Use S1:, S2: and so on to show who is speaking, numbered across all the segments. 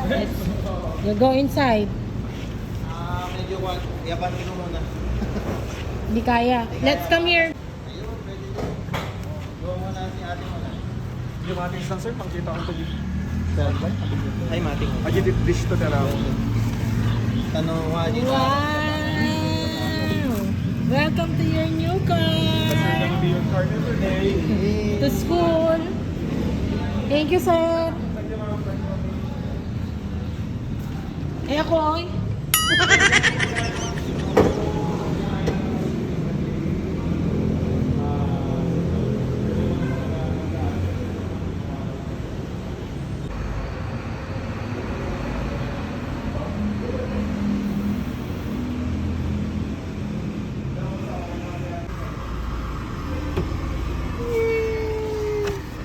S1: You go inside.
S2: Medyo yabanin ko muna.
S1: Hindi kaya. Let's come here.
S2: Ayun, pwede din. Gawa muna si ate mo na.
S3: Yung mating isang sir, makita ko ito.
S2: Ay, mating.
S3: Aji dish to tala.
S2: Tanong mo aji.
S1: Wow! Welcome to your new car.
S3: Gonna be your partner today.
S1: To school. Thank you, sir. Eh ako, oy.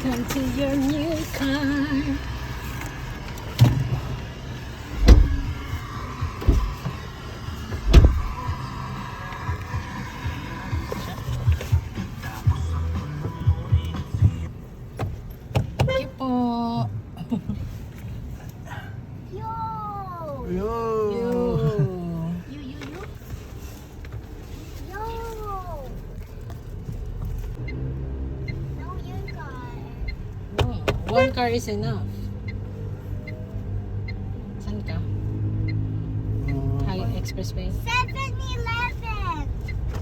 S1: Come to your new car. Thank you po.
S4: Yo!
S3: Yo!
S1: You.
S4: You? Yo! No, your car.
S1: Oh, one car is enough. Saan ka? High Expressway.
S4: 7-Eleven!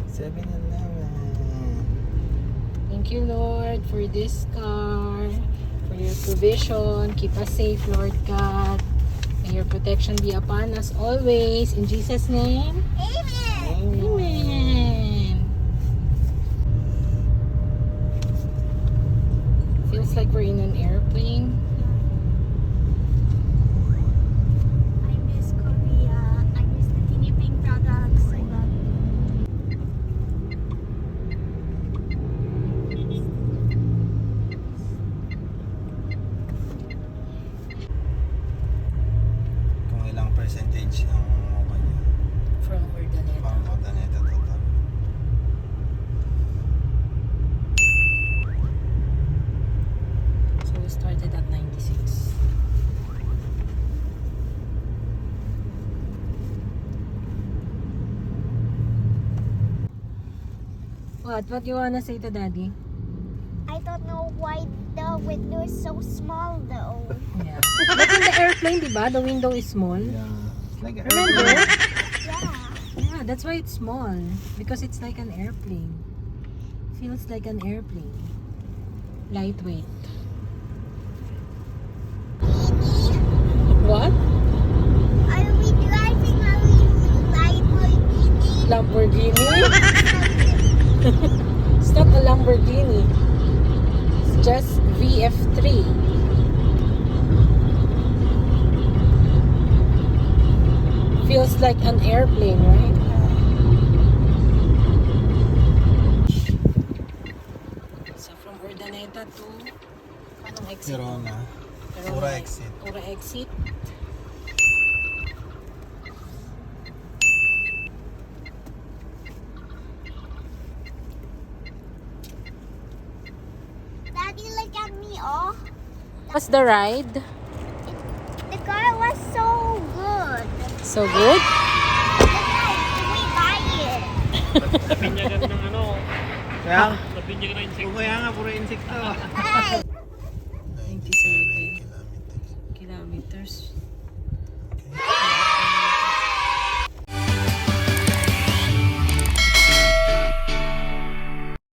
S2: 7-Eleven.
S1: Thank you, Lord, for this car, for your provision. Keep us safe, Lord God. May your protection be upon us always. In Jesus' name,
S4: Amen!
S1: amen. Feels like we're in an airplane.
S4: I miss Korea. I miss the Tiniping products. I love
S2: Kung ilang percentage ang kanya.
S1: From Urdaneta.
S2: Pang Urdaneta total.
S1: So we started at 96. What you wanna say to Daddy?
S4: I don't know why the window is so small though.
S1: Yeah. But in the airplane, diba? The window is small.
S2: Yeah. Like a
S1: Remember?
S4: Yeah.
S1: Yeah, that's why it's small. Because it's like an airplane. Feels like an airplane. Lightweight. What?
S4: Are we driving a Lamborghini?
S1: Lamborghini? It's not a Lamborghini. It's just VF3. Feels like an airplane, right? So from Urdaneta to anong exit?
S2: Corona.
S1: Corona.
S2: Ura exit.
S1: Ura exit.
S4: Daddy, look at me, oh.
S1: What's the ride?
S4: The car was so good.
S1: So good?
S4: Guys, we buy it.
S3: Napinyagan ng ano.
S2: Kaya,
S3: Napinyagan ng insect.
S2: kaya nga, puro insekto.
S4: Hey.
S1: 97 kilometers.